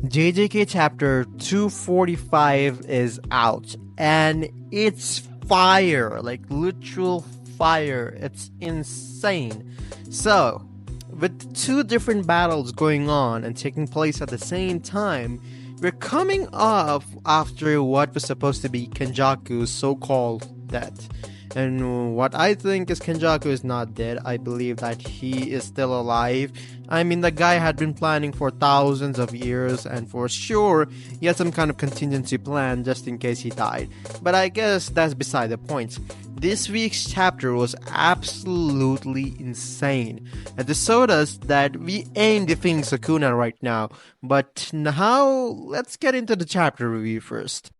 JJK chapter 245 is out, and it's fire, like literal fire. It's insane. So, with two different battles going on and taking place at the same time, we're coming off after what was supposed to be Kenjaku's so-called death. And what I think is Kenjaku is not dead. I believe that he is still alive. I mean, the guy had been planning for thousands of years, and for sure, he had some kind of contingency plan just in case he died. But I guess that's beside the point. This week's chapter was absolutely insane. And to show us that we aim defeating SUKUNA right now. But now, let's get into the chapter review first.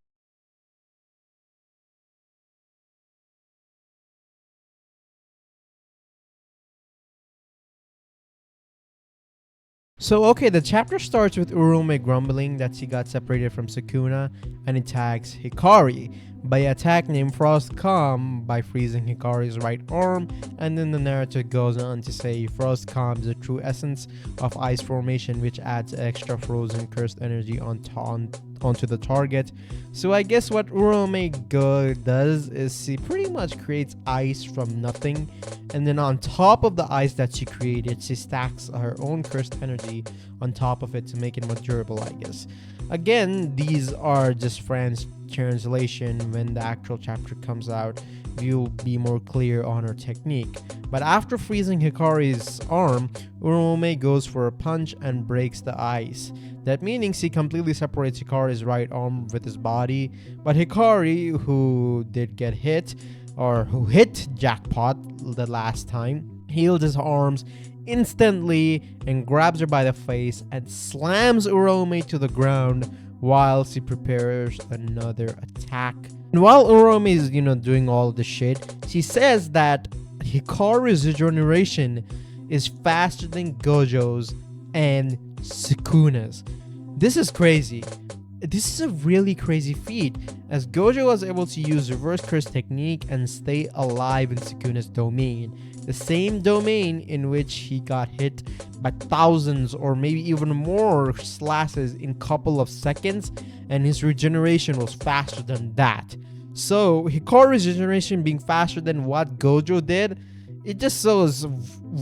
So okay, the chapter starts with Urome grumbling that he got separated from Sukuna and attacks Hikari by an attack named Frost Calm by freezing Hikari's right arm, and then the narrative goes on to say Frost Calm is the true essence of ice formation, which adds extra frozen cursed energy onto the target. So I guess what Urome does is he pretty much creates ice from nothing, and then on top of the ice that she created, she stacks her own cursed energy on top of it to make it more durable, I guess. Again, these are just Fran's translation. When the actual chapter comes out, you'll be more clear on her technique. But after freezing Hikari's arm, Urome goes for a punch and breaks the ice. That meaning he completely separates Hikari's right arm with his body. But Hikari, who did get hit, or who hit Jackpot the last time, healed his arms instantly and grabs her by the face and slams Urome to the ground while she prepares another attack. And while Urome is, doing all the shit, she says that Hikari's regeneration is faster than Gojo's and Sukuna's. This is crazy. This is a really crazy feat, as Gojo was able to use reverse curse technique and stay alive in Sukuna's domain, the same domain in which he got hit by thousands or maybe even more slashes in couple of seconds, and his regeneration was faster than that. So Hikari's regeneration being faster than what Gojo did, it just shows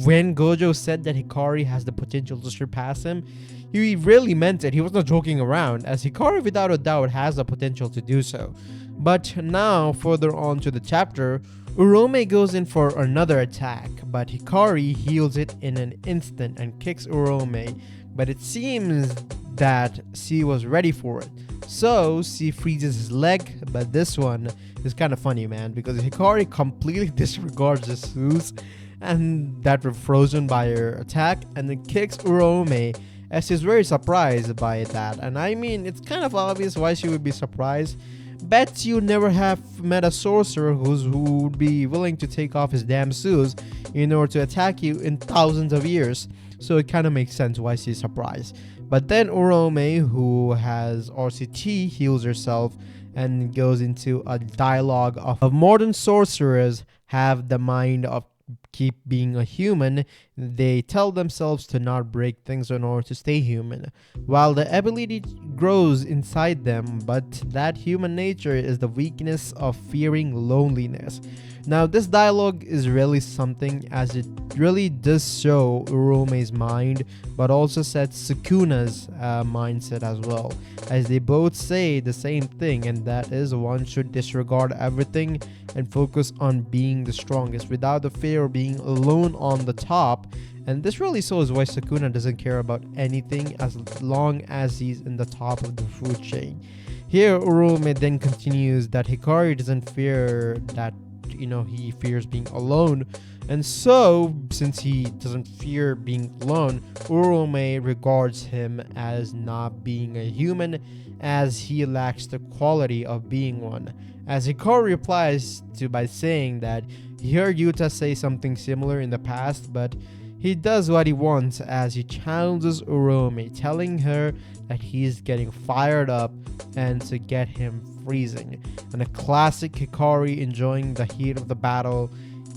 when Gojo said that Hikari has the potential to surpass him, he really meant it. He was not joking around, as Hikari without a doubt has the potential to do so. But now, further on to the chapter, Urome goes in for another attack, but Hikari heals it in an instant and kicks Urome, but it seems that she was ready for it. So she freezes his leg, but this one is kind of funny, man, because Hikari completely disregards his shoes and that were frozen by her attack, and then kicks Urome, as she's very surprised by that. And I mean, it's kind of obvious why she would be surprised. Bet you never have met a sorcerer who would be willing to take off his damn shoes in order to attack you in thousands of years. So it kind of makes sense why she's surprised. But then Urome, who has RCT, heals herself and goes into a dialogue of modern sorcerers have the mind of keep being a human. They tell themselves to not break things in order to stay human, while the ability grows inside them, but that human nature is the weakness of fearing loneliness. Now this dialogue is really something, as it really does show Urome's mind, but also sets Sukuna's mindset as well, as they both say the same thing, and that is one should disregard everything and focus on being the strongest without the fear of being alone on the top. And this really shows why Sukuna doesn't care about anything as long as he's in the top of the food chain. Here Urome then continues that Hikari doesn't fear that, he fears being alone, and so since he doesn't fear being alone, Urome regards him as not being a human, as he lacks the quality of being one. As Hikari replies to by saying that he heard Yuta say something similar in the past, but he does what he wants, as he challenges Urome, telling her that he's getting fired up and to get him freezing. And a classic Hikari enjoying the heat of the battle.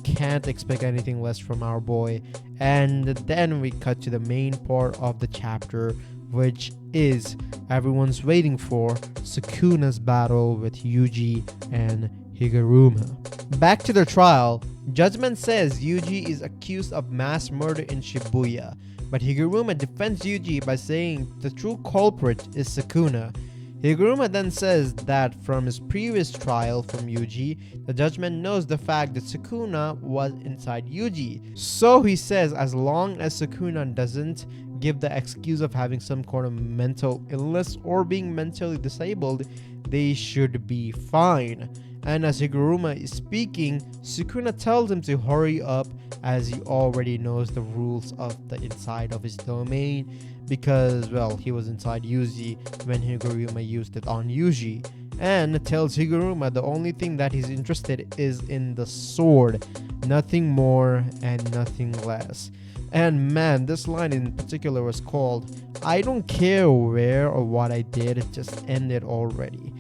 Can't expect anything less from our boy. And then we cut to the main part of the chapter, which is everyone's waiting for Sukuna's battle with Yuji and Higuruma. Back to their trial, judgment says Yuji is accused of mass murder in Shibuya, but Higuruma defends Yuji by saying the true culprit is Sukuna. Higuruma then says that from his previous trial from Yuji, the judgment knows the fact that Sukuna was inside Yuji. So he says as long as Sukuna doesn't give the excuse of having some kind of mental illness or being mentally disabled, they should be fine. And as Higuruma is speaking, Sukuna tells him to hurry up as he already knows the rules of the inside of his domain because, well, he was inside Yuji when Higuruma used it on Yuji, and tells Higuruma the only thing that he's interested is in the sword, nothing more and nothing less. And man, this line in particular was called, "I don't care where or what I did, it just ended already."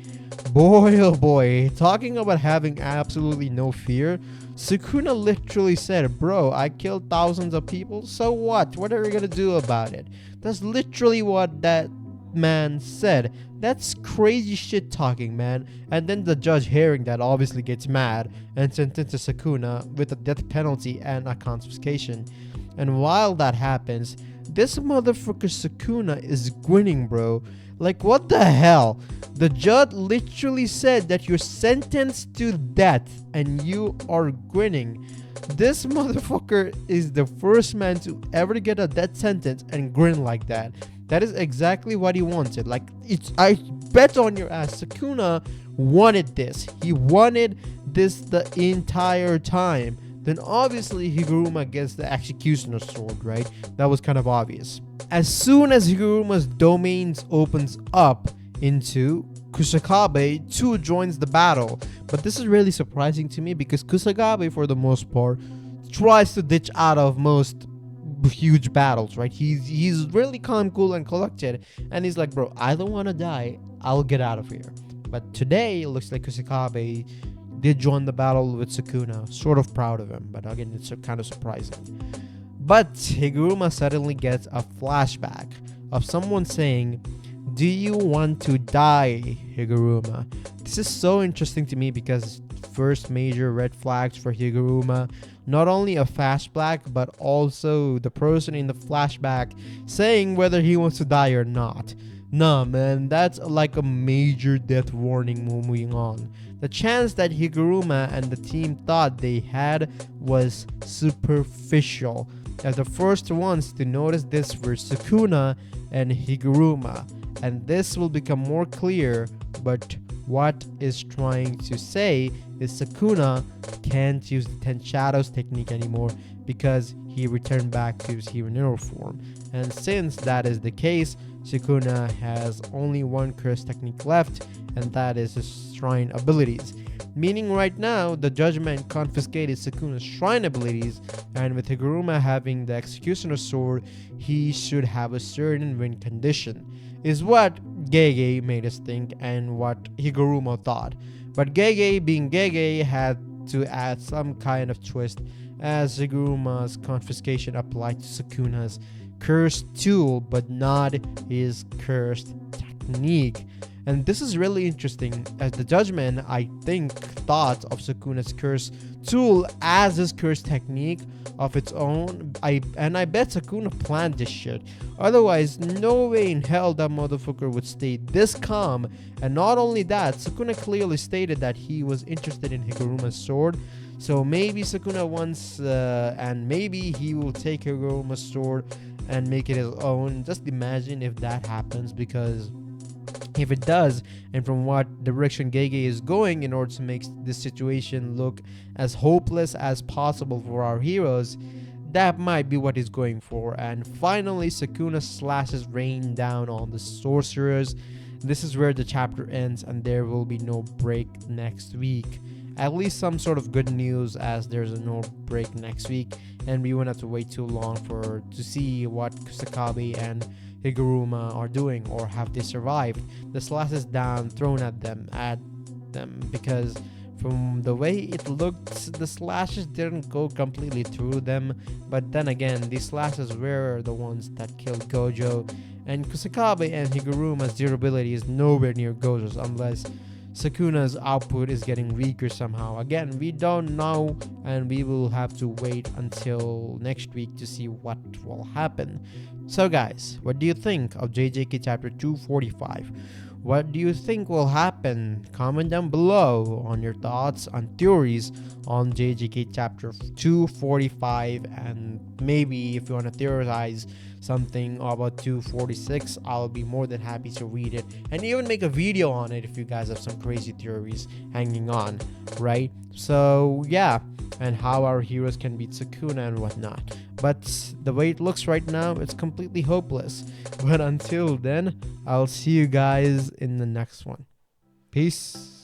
Boy oh boy, talking about having absolutely no fear, Sukuna literally said, "Bro, I killed thousands of people, so what? What are we gonna do about it?" That's literally what that man said. That's crazy shit talking, man. And then the judge, hearing that, obviously gets mad and sentences Sukuna with a death penalty and a confiscation. And while that happens, this motherfucker Sukuna is grinning, bro. Like, what the hell? The judge literally said that you're sentenced to death and you are grinning. This motherfucker is the first man to ever get a death sentence and grin like that. That is exactly what he wanted. Like, I bet on your ass, Sukuna wanted this. He wanted this the entire time. Then obviously Higuruma gets the executioner sword, right? That was kind of obvious. As soon as Higuruma's domains opens up into, Kusakabe too joins the battle. But this is really surprising to me because Kusakabe, for the most part, tries to ditch out of most huge battles, right? He's really calm, cool, and collected, and he's like, "Bro, I don't want to die, I'll get out of here." But today it looks like Kusakabe did join the battle with Sukuna. Sort of proud of him, but again, it's kind of surprising. But Higuruma suddenly gets a flashback of someone saying, "Do you want to die, Higuruma?" This is so interesting to me because first major red flags for Higuruma, not only a flashback but also the person in the flashback saying whether he wants to die or not. Nah, man, that's like a major death warning moving on. The chance that Higuruma and the team thought they had was superficial, as the first ones to notice this were Sukuna and Higuruma, and this will become more clear, but what is trying to say is Sukuna can't use the 10 Shadows technique anymore because he returned back to his hero form. And since that is the case, Sukuna has only one curse technique left, and that is his shrine abilities. Meaning right now, the judgment confiscated Sukuna's shrine abilities, and with Higuruma having the executioner sword, he should have a certain win condition, is what Gege made us think and what Higuruma thought. But Gege, being Gege, had to add some kind of twist, as Higuruma's confiscation applied to Sukuna's cursed tool but not his cursed technique. And this is really interesting, as the judgment, I think, thought of Sukuna's curse tool as his curse technique of its own. I bet Sukuna planned this shit. Otherwise, no way in hell that motherfucker would stay this calm. And not only that, Sukuna clearly stated that he was interested in Higuruma's sword. So maybe Sukuna wants, and maybe he will take Higuruma's sword and make it his own. Just imagine if that happens, because if it does, and from what direction Gege is going in order to make this situation look as hopeless as possible for our heroes, that might be what he's going for. And finally, Sukuna slashes rain down on the sorcerers. This is where the chapter ends, and there will be no break next week. At least some sort of good news, as there's no break next week, and we won't have to wait too long to see what Kusakabe and Higuruma are doing, or have they survived the slashes down thrown at them, because From the way it looked, the slashes didn't go completely through them, but then again, these slashes were the ones that killed Gojo, and Kusakabe and Higuruma's durability is nowhere near Gojo's unless Sukuna's output is getting weaker somehow. Again, we don't know, and we will have to wait until next week to see what will happen. So guys, what do you think of JJK chapter 245? What do you think will happen? Comment down below on your thoughts and theories on JJK chapter 245, and maybe if you want to theorize something about 246, I'll be more than happy to read it and even make a video on it if you guys have some crazy theories hanging on, right? So yeah, and how our heroes can beat Sukuna and whatnot. But the way it looks right now, it's completely hopeless. But until then, I'll see you guys in the next one. Peace.